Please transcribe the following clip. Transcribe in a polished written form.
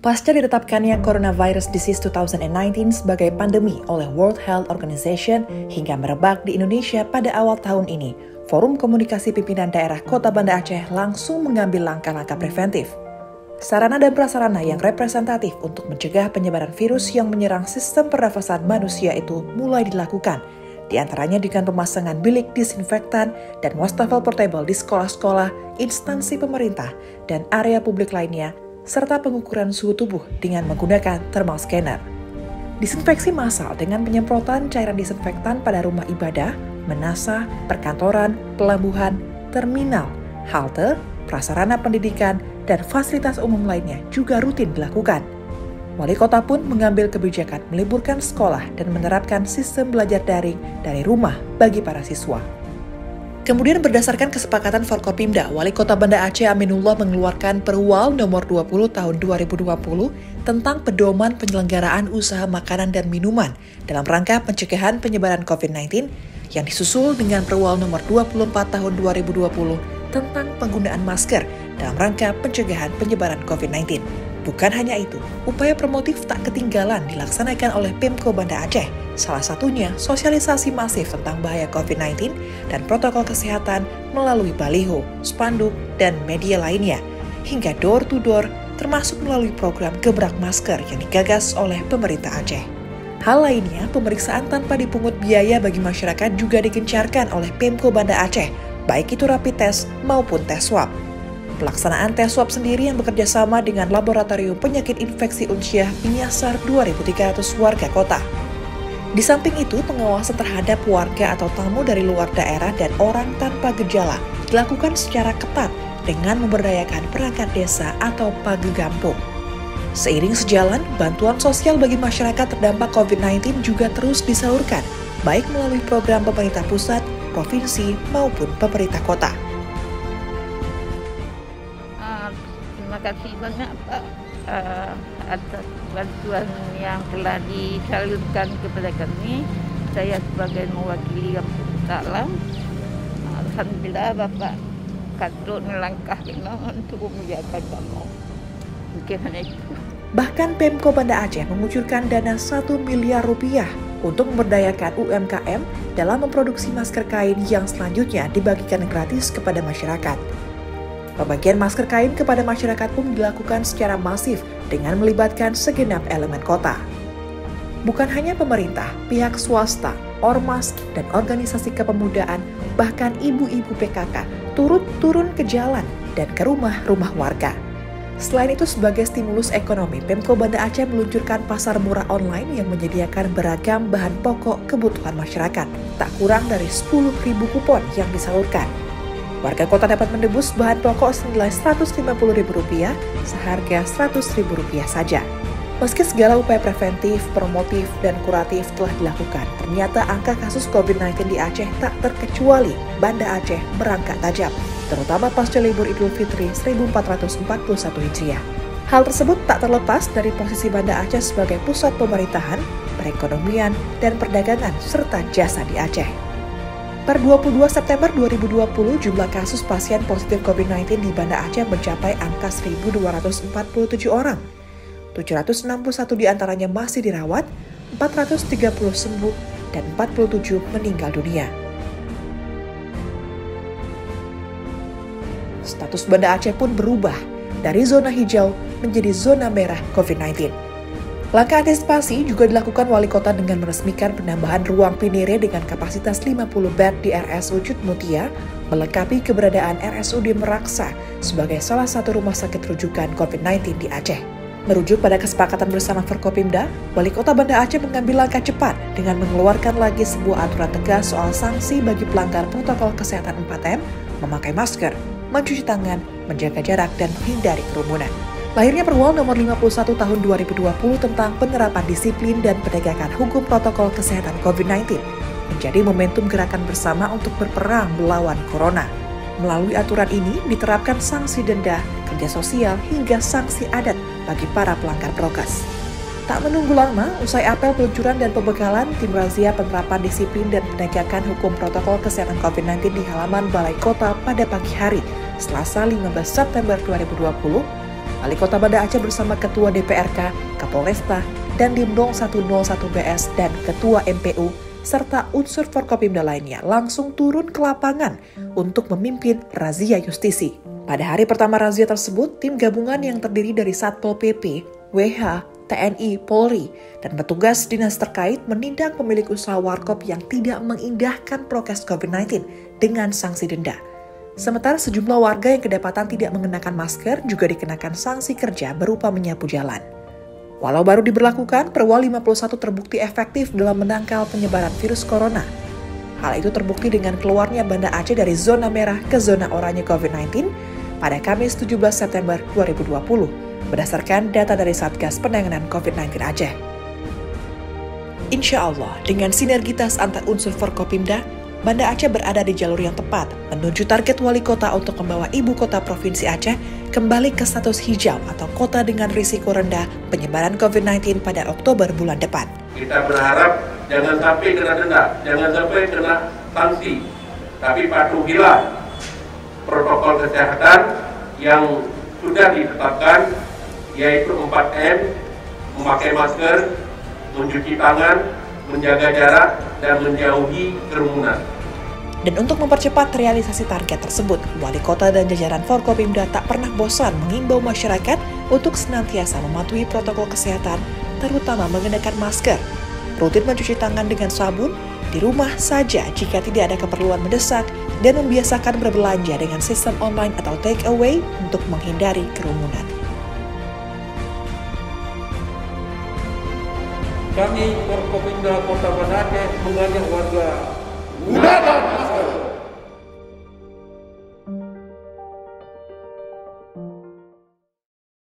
Pasca ditetapkannya Coronavirus Disease 2019 sebagai pandemi oleh World Health Organization hingga merebak di Indonesia pada awal tahun ini, Forum Komunikasi Pimpinan Daerah Kota Banda Aceh langsung mengambil langkah-langkah preventif. Sarana dan prasarana yang representatif untuk mencegah penyebaran virus yang menyerang sistem pernafasan manusia itu mulai dilakukan, di antaranya dengan pemasangan bilik disinfektan dan wastafel portable di sekolah-sekolah, instansi pemerintah, dan area publik lainnya, serta pengukuran suhu tubuh dengan menggunakan thermal scanner. Disinfeksi massal dengan penyemprotan cairan disinfektan pada rumah ibadah, menasah, perkantoran, pelabuhan, terminal, halte, prasarana pendidikan, dan fasilitas umum lainnya juga rutin dilakukan. Wali kota pun mengambil kebijakan meliburkan sekolah dan menerapkan sistem belajar daring dari rumah bagi para siswa. Kemudian berdasarkan kesepakatan Forkopimda, Wali Kota Banda Aceh Aminullah mengeluarkan Perwal nomor 20 tahun 2020 tentang pedoman penyelenggaraan usaha makanan dan minuman dalam rangka pencegahan penyebaran COVID-19 yang disusul dengan Perwal nomor 24 tahun 2020 tentang penggunaan masker dalam rangka pencegahan penyebaran COVID-19. Bukan hanya itu, upaya promotif tak ketinggalan dilaksanakan oleh Pemko Banda Aceh. Salah satunya sosialisasi masif tentang bahaya COVID-19 dan protokol kesehatan melalui baliho, spanduk, dan media lainnya, hingga door-to-door termasuk melalui program gebrak masker yang digagas oleh pemerintah Aceh. Hal lainnya, pemeriksaan tanpa dipungut biaya bagi masyarakat juga digencarkan oleh Pemko Banda Aceh, baik itu rapid test maupun tes swab. Pelaksanaan tes swab sendiri yang bekerja sama dengan Laboratorium Penyakit Infeksi Unsyah menyasar 2.300 warga kota. Di samping itu, pengawasan terhadap warga atau tamu dari luar daerah dan orang tanpa gejala dilakukan secara ketat dengan memberdayakan perangkat desa atau pagegampung. Seiring sejalan, bantuan sosial bagi masyarakat terdampak COVID-19 juga terus disalurkan, baik melalui program pemerintah pusat, provinsi, maupun pemerintah kota. Terima kasih banyak Pak atas bantuan yang telah disalurkan kepada kami. Saya sebagai mewakili Kampung Taklam, alhamdulillah Bapak katut melangkah untuk menjaga kamu. Mungkin hanya itu. Bahkan Pemko Banda Aceh mengucurkan dana 1 miliar rupiah untuk memberdayakan UMKM dalam memproduksi masker kain yang selanjutnya dibagikan gratis kepada masyarakat. Pembagian masker kain kepada masyarakat pun dilakukan secara masif dengan melibatkan segenap elemen kota. Bukan hanya pemerintah, pihak swasta, ormas, dan organisasi kepemudaan, bahkan ibu-ibu PKK turut turun ke jalan dan ke rumah-rumah warga. Selain itu, sebagai stimulus ekonomi, Pemko Banda Aceh meluncurkan pasar murah online yang menyediakan beragam bahan pokok kebutuhan masyarakat, tak kurang dari 10.000 kupon yang disalurkan. Warga kota dapat menebus bahan pokok senilai Rp150.000 seharga Rp100.000 saja. Meski segala upaya preventif, promotif, dan kuratif telah dilakukan, ternyata angka kasus COVID-19 di Aceh tak terkecuali Banda Aceh merangkak tajam, terutama pasca libur Idul Fitri 1441 Hijriah. Hal tersebut tak terlepas dari posisi Banda Aceh sebagai pusat pemerintahan, perekonomian, dan perdagangan, serta jasa di Aceh. Per 22 September 2020, jumlah kasus pasien positif COVID-19 di Banda Aceh mencapai angka 1.247 orang. 761 diantaranya masih dirawat, 430 sembuh, dan 47 meninggal dunia. Status Banda Aceh pun berubah dari zona hijau menjadi zona merah COVID-19. Langkah antisipasi juga dilakukan wali kota dengan meresmikan penambahan ruang Pinire dengan kapasitas 50 bed di RSUD Mutia, melengkapi keberadaan RSUD Meraksa sebagai salah satu rumah sakit rujukan COVID-19 di Aceh. Merujuk pada kesepakatan bersama Forkopimda, Wali Kota Banda Aceh mengambil langkah cepat dengan mengeluarkan lagi sebuah aturan tegas soal sanksi bagi pelanggar protokol kesehatan 4M, memakai masker, mencuci tangan, menjaga jarak, dan menghindari kerumunan. Lahirnya Perwal nomor 51 tahun 2020 tentang penerapan disiplin dan penegakan hukum protokol kesehatan COVID-19 menjadi momentum gerakan bersama untuk berperang melawan corona. Melalui aturan ini diterapkan sanksi denda, kerja sosial, hingga sanksi adat bagi para pelanggar prokes. Tak menunggu lama, usai apel peluncuran dan pembekalan, tim razia penerapan disiplin dan penegakan hukum protokol kesehatan COVID-19 di halaman Balai Kota pada pagi hari, Selasa 15 September 2020, Wali Kota Banda Aceh bersama Ketua DPRK, Kapolresta, dan Dim 0101BS dan Ketua MPU, serta unsur Forkopimda lainnya langsung turun ke lapangan untuk memimpin razia justisi. Pada hari pertama razia tersebut, tim gabungan yang terdiri dari Satpol PP, WH, TNI, Polri, dan petugas dinas terkait menindak pemilik usaha warkop yang tidak mengindahkan prokes COVID-19 dengan sanksi denda. Sementara sejumlah warga yang kedapatan tidak mengenakan masker juga dikenakan sanksi kerja berupa menyapu jalan. Walau baru diberlakukan, Perwa 51 terbukti efektif dalam menangkal penyebaran virus corona. Hal itu terbukti dengan keluarnya Banda Aceh dari zona merah ke zona oranye COVID-19 pada Kamis 17 September 2020. Berdasarkan data dari Satgas Penanganan COVID-19 Aceh. Insya Allah, dengan sinergitas antar unsur Forkopimda, Banda Aceh berada di jalur yang tepat menuju target wali kota untuk membawa ibu kota Provinsi Aceh kembali ke status hijau atau kota dengan risiko rendah penyebaran COVID-19 pada Oktober bulan depan. Kita berharap jangan sampai kena denda, jangan sampai kena sanksi, tapi patuhilah protokol kesehatan yang sudah ditetapkan, yaitu 4M, memakai masker, mencuci tangan, menjaga jarak, dan menjauhi kerumunan. Dan untuk mempercepat realisasi target tersebut, Wali Kota dan jajaran Forkopimda tak pernah bosan mengimbau masyarakat untuk senantiasa mematuhi protokol kesehatan, terutama mengenakan masker, rutin mencuci tangan dengan sabun, di rumah saja jika tidak ada keperluan mendesak, dan membiasakan berbelanja dengan sistem online atau take away untuk menghindari kerumunan. Kami Forkopimda Kota Banda Aceh mengajak warga